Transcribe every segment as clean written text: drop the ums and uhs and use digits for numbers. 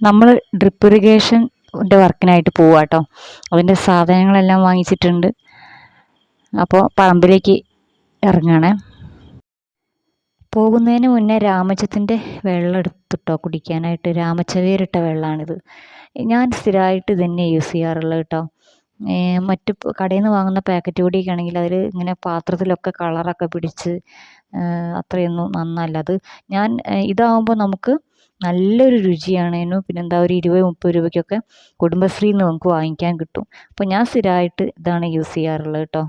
നമ്മൾ ഡ്രിപ്പ് ഇറിഗേഷൻ്റെ വർക്കിനായിട്ട് പോവുക കേട്ടോ. അതിൻ്റെ സാധനങ്ങളെല്ലാം വാങ്ങിച്ചിട്ടുണ്ട്. അപ്പോൾ പറമ്പിലേക്ക് ഇറങ്ങണേ. പോകുന്നതിന് മുന്നേ രാമച്ചത്തിൻ്റെ വെള്ളം എടുത്തിട്ടോ കുടിക്കാനായിട്ട്. രാമച്ചവേരിട്ട വെള്ളമാണിത്. ഞാൻ സ്ഥിരമായിട്ട് ഇത് തന്നെ യൂസ് ചെയ്യാറുള്ളത് കേട്ടോ. മറ്റ് കടയിൽ നിന്ന് വാങ്ങുന്ന പാക്കറ്റ് പൊടിയൊക്കെ ആണെങ്കിൽ അതിൽ ഇങ്ങനെ പാത്രത്തിലൊക്കെ കളറൊക്കെ പിടിച്ച് അത്രയൊന്നും നന്നല്ല. ഞാൻ ഇതാകുമ്പോൾ നമുക്ക് നല്ലൊരു രുചിയാണ്. പിന്നെന്താ ഒരു 20-30 രൂപയ്ക്കൊക്കെ കുടുംബശ്രീയിൽ നിന്ന് നമുക്ക് വാങ്ങിക്കാൻ കിട്ടും. അപ്പോൾ ഞാൻ സ്ഥിരമായിട്ട് ഇതാണ് യൂസ് ചെയ്യാറുള്ളത് കേട്ടോ.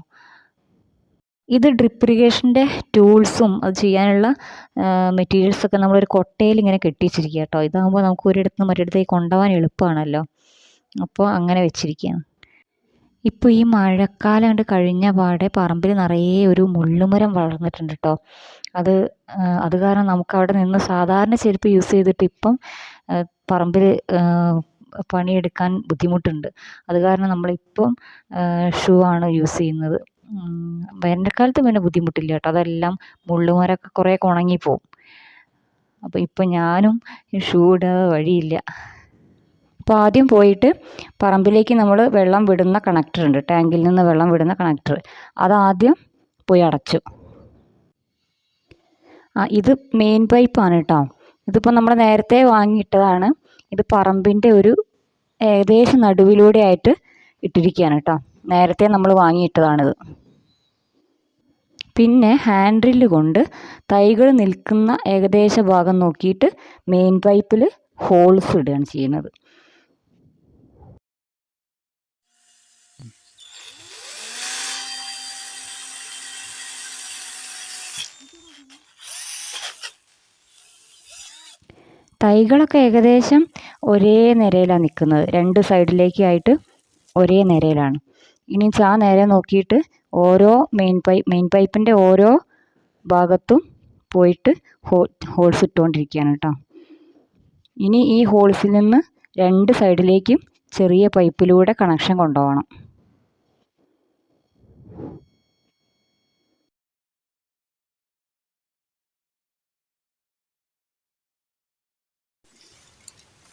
ഇത് ഡ്രിപ്പ് ഇറിഗേഷൻ്റെ ടൂൾസും അത് ചെയ്യാനുള്ള മെറ്റീരിയൽസൊക്കെ നമ്മളൊരു കൊട്ടയിൽ ഇങ്ങനെ കെട്ടി വെച്ചിരിക്കുക കേട്ടോ. ഇതാകുമ്പോൾ നമുക്ക് ഒരിടത്ത് നിന്ന് മറ്റൊരിടത്തേക്ക് കൊണ്ടുപോകാൻ എളുപ്പമാണല്ലോ. അപ്പോൾ അങ്ങനെ വെച്ചിരിക്കുകയാണ്. ഇപ്പോൾ ഈ മഴക്കാലം കണ്ട് കഴിഞ്ഞ പാടെ പറമ്പിൽ നിറയെ ഒരു മുള്ളുമരം വളർന്നിട്ടുണ്ട് കേട്ടോ. അത് കാരണം നമുക്ക് അവിടെ നിന്ന് സാധാരണ ചെരുപ്പ് യൂസ് ചെയ്തിട്ട് ഇപ്പം പറമ്പിൽ പണിയെടുക്കാൻ ബുദ്ധിമുട്ടുണ്ട്. അത് കാരണം നമ്മളിപ്പം ഷൂ ആണ് യൂസ് ചെയ്യുന്നത്. വേനൽക്കാലത്ത് പിന്നെ ബുദ്ധിമുട്ടില്ല കേട്ടോ. അതെല്ലാം മുള്ളുമരമൊക്കെ കുറേയൊക്കെ ഉണങ്ങിപ്പോവും. അപ്പോൾ ഇപ്പം ഞാനും ഷൂ ഇടാതെ വഴിയില്ല. അപ്പോൾ ആദ്യം പോയിട്ട് പറമ്പിലേക്ക് നമ്മൾ വെള്ളം വിടുന്ന കണക്ടർ ഉണ്ട്, ടാങ്കിൽ നിന്ന് വെള്ളം വിടുന്ന കണക്ടർ. അതാദ്യം പോയി അടച്ചു. ഇത് മെയിൻ പൈപ്പാണ് കേട്ടോ. ഇതിപ്പോൾ നമ്മൾ നേരത്തെ വാങ്ങിയിട്ടതാണ്. ഇത് പറമ്പിൻ്റെ ഒരു ഏകദേശം നടുവിലൂടെ ആയിട്ട് ഇട്ടിരിക്കുകയാണ് കേട്ടോ. നേരത്തെ നമ്മൾ വാങ്ങിയിട്ടതാണിത്. പിന്നെ ഹാൻഡ് ഡ്രില്ല് കൊണ്ട് തൈകൾ നിൽക്കുന്ന ഏകദേശ ഭാഗം നോക്കിയിട്ട് മെയിൻ പൈപ്പിൽ ഹോൾസ് ഇടുകയാണ് ചെയ്യുന്നത്. തൈകളൊക്കെ ഏകദേശം ഒരേ നിരയിലാണ് നിൽക്കുന്നത്. 2 സൈഡിലേക്കായിട്ട് ഒരേ നിരയിലാണ്. ഇനി ആ നിര നോക്കിയിട്ട് ഓരോ മെയിൻ പൈപ്പിൻ്റെ ഓരോ ഭാഗത്തും പോയിട്ട് ഹോൾസ് ഇട്ടുകൊണ്ടിരിക്കുകയാണ് കേട്ടോ. ഇനി ഈ ഹോൾസിൽ നിന്ന് 2 സൈഡിലേക്കും ചെറിയ പൈപ്പിലൂടെ കണക്ഷൻ കൊണ്ടുപോകണം.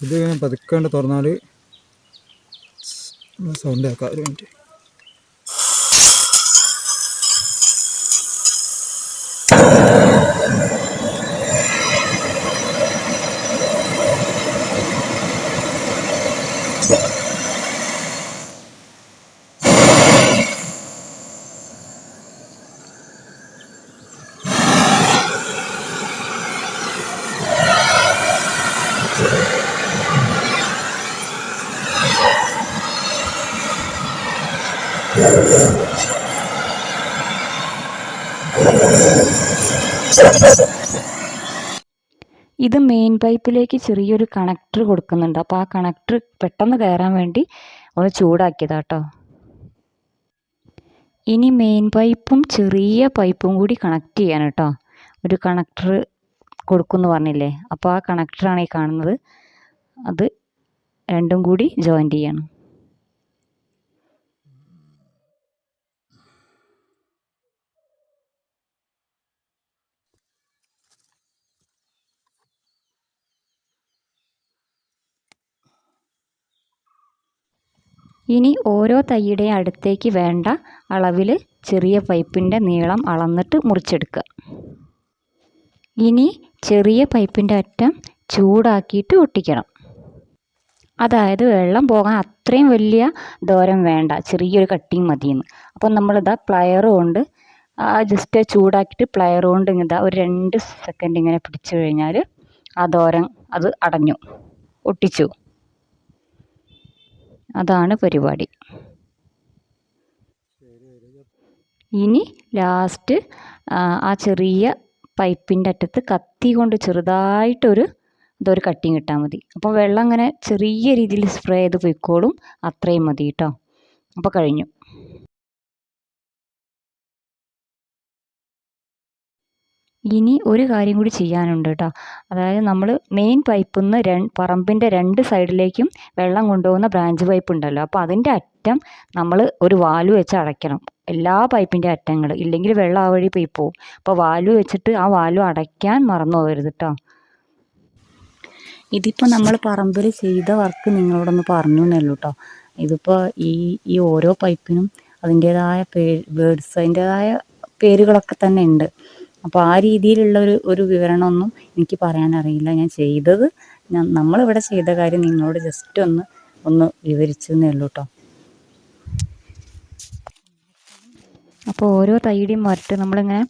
ഇത് പതുക്കെ തുറന്നാൽ സൗണ്ട് ആക്കാം. ഒരു മിനിറ്റ്. ഇത് മെയിൻ പൈപ്പിലേക്ക് ചെറിയൊരു കണക്ടർ കൊടുക്കുന്നുണ്ട്. അപ്പോൾ ആ കണക്ടർ പെട്ടെന്ന് കയറാൻ വേണ്ടി ഒന്ന് ചൂടാക്കിയതാട്ടോ. ഇനി മെയിൻ പൈപ്പും ചെറിയ പൈപ്പും കൂടി കണക്ട് ചെയ്യാൻ കേട്ടോ. ഒരു കണക്ടർ കൊടുക്കുമെന്ന് പറഞ്ഞില്ലേ, അപ്പോൾ ആ കണക്ടറാണ് ഈ കാണുന്നത്. അത് രണ്ടും കൂടി ജോയിൻ്റ് ചെയ്യണം. ഇനി ഓരോ തൈയുടെ അടുത്തേക്ക് വേണ്ട അളവിൽ ചെറിയ പൈപ്പിൻ്റെ നീളം അളന്നിട്ട് മുറിച്ചെടുക്കുക. ഇനി ചെറിയ പൈപ്പിൻ്റെ അറ്റം ചൂടാക്കിയിട്ട് ഒട്ടിക്കണം. അതായത് വെള്ളം പോകാൻ അത്രയും വലിയ ദൂരം വേണ്ട, ചെറിയൊരു കട്ടിങ് മതിയെന്ന്. അപ്പം നമ്മളിതാ പ്ലയർ കൊണ്ട് ജസ്റ്റ് ചൂടാക്കിയിട്ട് പ്ലയർ കൊണ്ട് ഇങ്ങനെ ഒരു 2 സെക്കൻഡ് ഇങ്ങനെ പിടിച്ചു കഴിഞ്ഞാൽ ആ ദൂരം അത് അടഞ്ഞു, ഒട്ടിച്ചു. അതാണ് പരിപാടി. ഇനി ലാസ്റ്റ് ആ ചെറിയ പൈപ്പിൻ്റെ അറ്റത്ത് കത്തി കൊണ്ട് ചെറുതായിട്ടൊരു കട്ടിങ് ഇട്ടാൽ മതി. അപ്പോൾ വെള്ളം ഇങ്ങനെ ചെറിയ രീതിയിൽ സ്പ്രേ ചെയ്ത് പൊയ്ക്കോളും. അത്രയും മതി കേട്ടോ. അപ്പോൾ കഴിഞ്ഞു. ഇനി ഒരു കാര്യം കൂടി ചെയ്യാനുണ്ട് കേട്ടോ. അതായത് നമ്മൾ മെയിൻ പൈപ്പിൽ നിന്ന് പറമ്പിൻ്റെ 2 സൈഡിലേക്കും വെള്ളം കൊണ്ടുപോകുന്ന ബ്രാഞ്ച് പൈപ്പ് ഉണ്ടല്ലോ, അപ്പോൾ അതിൻ്റെ അറ്റം നമ്മൾ ഒരു വാൽവ് വെച്ച് അടയ്ക്കണം. എല്ലാ പൈപ്പിൻ്റെ അറ്റങ്ങൾ, ഇല്ലെങ്കിൽ വെള്ളം ആ വഴി പോയി പോകും. അപ്പോൾ വാൽവ് വെച്ചിട്ട് ആ വാൽവ് അടയ്ക്കാൻ മറന്നു പോകരുത് കേട്ടോ. ഇതിപ്പോൾ നമ്മൾ പറമ്പിൽ ചെയ്ത വർക്ക് നിങ്ങളോടൊന്ന് പറഞ്ഞു എന്നല്ലോ കേട്ടോ. ഇതിപ്പോൾ ഈ ഓരോ പൈപ്പിനും അതിൻ്റേതായ വേർഡ്സ് അതിൻ്റേതായ പേരുകളൊക്കെ തന്നെ ഉണ്ട്. അപ്പോൾ ആ രീതിയിലുള്ള ഒരു വിവരണമൊന്നും എനിക്ക് പറയാനറിയില്ല. ഞാൻ ചെയ്തത് നമ്മളിവിടെ ചെയ്ത കാര്യം നിങ്ങളോട് ജസ്റ്റ് ഒന്ന് വിവരിച്ചെന്നേ ഉള്ളൂ കേട്ടോ. അപ്പോൾ ഓരോ തൈയുടെയും മരട്ട് നമ്മളിങ്ങനെ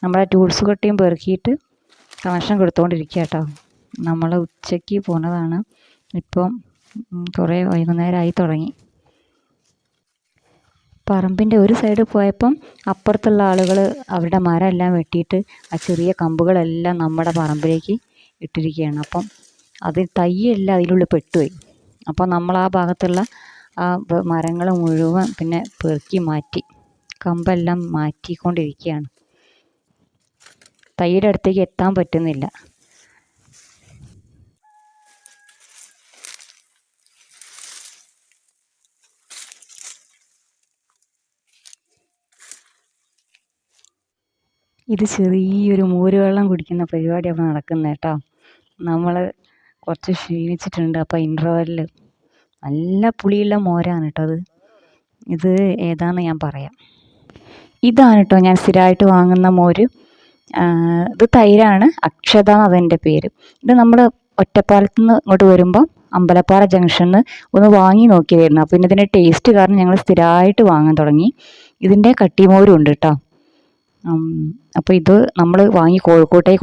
നമ്മളെ ടൂൾസ് കൊട്ടിയും പെറുക്കിയിട്ട് കണക്ഷൻ കൊടുത്തുകൊണ്ടിരിക്കുക കേട്ടോ. നമ്മൾ ഉച്ചയ്ക്ക് പോണതാണ്, ഇപ്പം കുറേ വൈകുന്നേരമായി തുടങ്ങി. പറമ്പിൻ്റെ ഒരു സൈഡ് പോയപ്പം അപ്പുറത്തുള്ള ആളുകൾ അവരുടെ മരം എല്ലാം വെട്ടിയിട്ട് ആ ചെറിയ കമ്പുകളെല്ലാം നമ്മുടെ പറമ്പിലേക്ക് ഇട്ടിരിക്കുകയാണ്. അപ്പം അത് തൈയെല്ലാം അതിനുള്ളിൽ പെട്ടുപോയി. അപ്പോൾ നമ്മൾ ആ ഭാഗത്തുള്ള ആ മരങ്ങൾ മുഴുവൻ പിന്നെ പെറുക്കി മാറ്റി, കമ്പെല്ലാം മാറ്റിക്കൊണ്ടിരിക്കുകയാണ്. തൈയുടെ അടുത്തേക്ക് എത്താൻ പറ്റുന്നില്ല. ഇത് ചെറിയൊരു മോരുവെള്ളം കുടിക്കുന്ന പരിപാടിയാണ് നടക്കുന്നത് കേട്ടോ. നമ്മൾ കുറച്ച് ക്ഷീണിച്ചിട്ടുണ്ട്. അപ്പോൾ ഇൻ്റർവെല്ലിൽ നല്ല പുളിയുള്ള മോരാണ് കേട്ടോ അത്. ഇത് ഏതാണെന്ന് ഞാൻ പറയാം. ഇതാണ് കേട്ടോ ഞാൻ സ്ഥിരമായിട്ട് വാങ്ങുന്ന മോര്. ഇത് തൈരാണ്, അക്ഷത എന്നതിൻ്റെ പേര്. ഇത് നമ്മൾ ഒറ്റപ്പാലത്ത് നിന്ന് ഇങ്ങോട്ട് വരുമ്പം അമ്പലപ്പാറ ജംഗ്ഷനിൽ ഒന്ന് വാങ്ങി നോക്കിയായിരുന്നു. അപ്പോൾ ഇതിൻ്റെ ടേസ്റ്റ് കാരണം ഞങ്ങൾ സ്ഥിരമായിട്ട് വാങ്ങാൻ തുടങ്ങി. ഇതിൻ്റെ കട്ടിമോരും ഉണ്ട് കേട്ടോ. അപ്പോൾ ഇത് നമ്മൾ വാങ്ങി കോഴിക്കോട്ടേക്ക്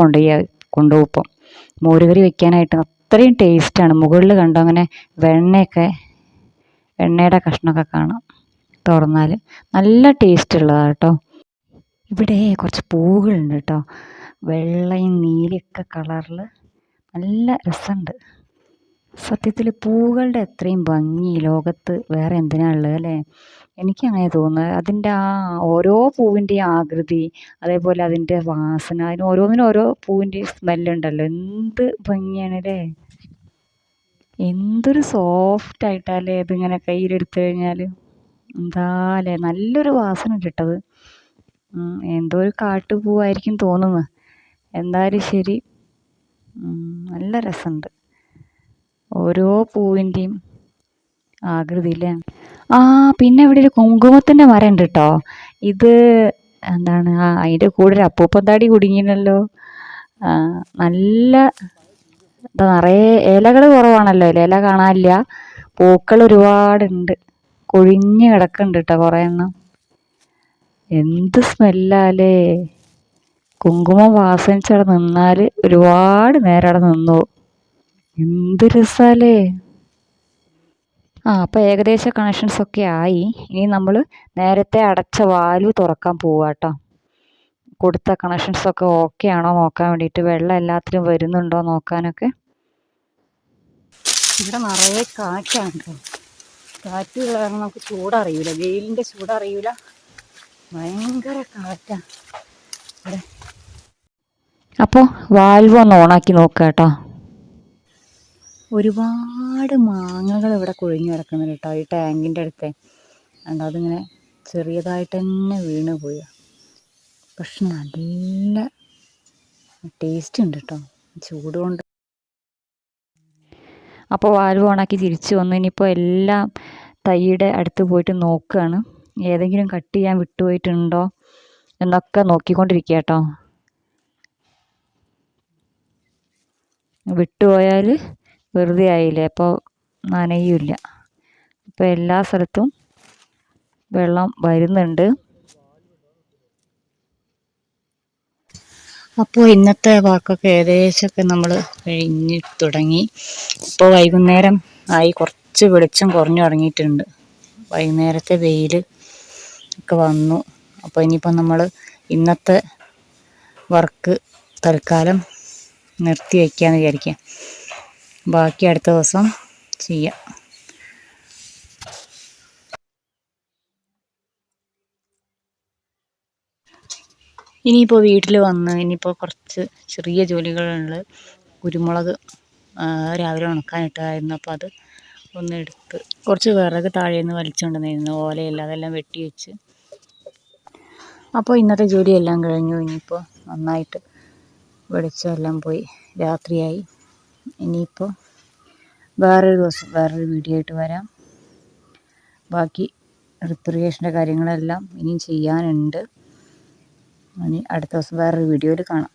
കൊണ്ടുപോകും ഇപ്പം മോരുകറി വെക്കാനായിട്ട്. അത്രയും ടേസ്റ്റാണ്. മുകളിൽ കണ്ടോ അങ്ങനെ എണ്ണയുടെ കഷ്ണമൊക്കെ കാണാം തുറന്നാൽ. നല്ല ടേസ്റ്റ് ഉള്ളതാണ് കേട്ടോ. ഇവിടെ കുറച്ച് പൂവുകളുണ്ട് കേട്ടോ, വെള്ളയും നീലയൊക്കെ കളറിൽ നല്ല രസമുണ്ട്. സത്യത്തിൽ പൂവുകളുടെ അത്രയും ഭംഗി ലോകത്ത് വേറെ എന്തിനാണുള്ളത് അല്ലേ? എനിക്കങ്ങനെ തോന്നുന്നത്. അതിൻ്റെ ആ ഓരോ പൂവിൻ്റെയും ആകൃതി, അതേപോലെ അതിൻ്റെ വാസന, അതിന് ഓരോന്നിനും ഓരോ പൂവിൻ്റെയും സ്മെല്ലുണ്ടല്ലോ. എന്ത് ഭംഗിയാണല്ലേ, എന്തൊരു സോഫ്റ്റ് ആയിട്ടല്ലേ ഇതിങ്ങനെ കയ്യിലെടുത്ത് കഴിഞ്ഞാൽ. എന്താല്ലേ നല്ലൊരു വാസന കിട്ടത്. എന്തോ ഒരു കാട്ടുപൂവായിരിക്കും തോന്നുന്നത്. എന്തായാലും ശരി, നല്ല രസമുണ്ട് ഓരോ പൂവിൻ്റെയും ആകൃതിയില്ലേ. പിന്നെ ഇവിടെ ഒരു കുങ്കുമത്തിൻ്റെ മരം ഉണ്ട് കേട്ടോ. ഇത് എന്താണ്, അതിൻ്റെ കൂടെ ഒരു അപ്പൂപ്പന്താടി കുടുങ്ങിയല്ലോ. നല്ല നിറയെ ഇലകൾ കുറവാണല്ലോ, ഇല കാണാനില്ല. പൂക്കൾ ഒരുപാടുണ്ട്, കൊഴിഞ്ഞ് കിടക്കുന്നുണ്ട് കേട്ടോ കുറേ എണ്ണം. എന്ത് സ്മെല്ലാലേ. കുങ്കുമം വാസനിച്ചവിടെ നിന്നാൽ ഒരുപാട് നേരം അവിടെ നിന്നു. എന്ത് രസാലേ. അപ്പോൾ ഏകദേശം കണക്ഷൻസൊക്കെ ആയി. ഇനി നമ്മൾ നേരത്തെ അടച്ച വാൽവ് തുറക്കാൻ പോവുക കേട്ടോ. കൊടുത്ത കണക്ഷൻസൊക്കെ ഓക്കെ ആണോ നോക്കാൻ വേണ്ടിയിട്ട്, വെള്ളം എല്ലാത്തിലും വരുന്നുണ്ടോ നോക്കാനൊക്കെ. ഇവിടെ നിറയെ കാറ്റാണ് കേട്ടോ. കാറ്റ് കാരണം നമുക്ക് ചൂടറിയില്ല, വെയിലിൻ്റെ ചൂടറിയില്ല. ഭയങ്കര കാറ്റാണ് ഇവിടെ. അപ്പോൾ വാൽവ് ഒന്ന് ഓണാക്കി നോക്കുക കേട്ടോ. ഒരുപാട് മാങ്ങകൾ ഇവിടെ കൊഴിഞ്ഞു കിടക്കുന്നുണ്ട് കേട്ടോ ഈ ടാങ്കിൻ്റെ അടുത്ത്. അതുകൊണ്ട് അതിങ്ങനെ ചെറിയതായിട്ട് തന്നെ വീണ് പോയി. പക്ഷെ നല്ല ടേസ്റ്റ് ഉണ്ട് കേട്ടോ ചൂട് കൊണ്ട്. അപ്പോൾ വാൽവ് ഓണാക്കി തിരിച്ചു വന്നു. ഇനിയിപ്പോൾ എല്ലാം തൈയുടെ അടുത്ത് പോയിട്ട് നോക്കുകയാണ്, ഏതെങ്കിലും കട്ട് ചെയ്യാൻ വിട്ടുപോയിട്ടുണ്ടോ എന്നൊക്കെ നോക്കിക്കൊണ്ടിരിക്കുക കേട്ടോ. വിട്ടുപോയാൽ വെറുതെ ആയില്ലേ, അപ്പോൾ നനയില്ല. അപ്പോൾ എല്ലാ സ്ഥലത്തും വെള്ളം വരുന്നുണ്ട്. അപ്പോൾ ഇന്നത്തെ വാക്കൊക്കെ ഏകദേശമൊക്കെ നമ്മൾ കഴിഞ്ഞ് തുടങ്ങി. ഇപ്പോൾ വൈകുന്നേരം ആയി, കുറച്ച് വെളിച്ചം കുറഞ്ഞു തുടങ്ങിയിട്ടുണ്ട്. വൈകുന്നേരത്തെ വെയിൽ ഒക്കെ വന്നു. അപ്പോൾ ഇനിയിപ്പോൾ നമ്മൾ ഇന്നത്തെ വർക്ക് തൽക്കാലം നിർത്തി വയ്ക്കാമെന്ന് വിചാരിക്കാം. ബാക്കി അടുത്ത ദിവസം ചെയ്യാം. ഇനിയിപ്പോൾ വീട്ടിൽ വന്ന് ഇനിയിപ്പോൾ കുറച്ച് ചെറിയ ജോലികളുണ്ട്. കുരുമുളക് രാവിലെ ഉണക്കാനിട്ടായിരുന്നു, അപ്പോൾ അത് ഒന്നെടുത്ത് കുറച്ച് വിറക് താഴേന്ന് വലിച്ചുകൊണ്ടുവന്നിരുന്നു, ഓലയില്ല, അതെല്ലാം വെട്ടി വെച്ച്. അപ്പോൾ ഇന്നത്തെ ജോലിയെല്ലാം കഴിഞ്ഞു. ഇനിയിപ്പോൾ നന്നായിട്ട് വെളിച്ചമെല്ലാം പോയി, രാത്രിയായി. ഇനിയിപ്പോൾ വേറൊരു ദിവസം വേറൊരു വീഡിയോ ആയിട്ട് വരാം. ബാക്കി റിപ്പറിയേഷൻ്റെ കാര്യങ്ങളെല്ലാം ഇനിയും ചെയ്യാനുണ്ട്. ഇനി അടുത്ത ദിവസം വേറൊരു വീഡിയോയിൽ കാണാം.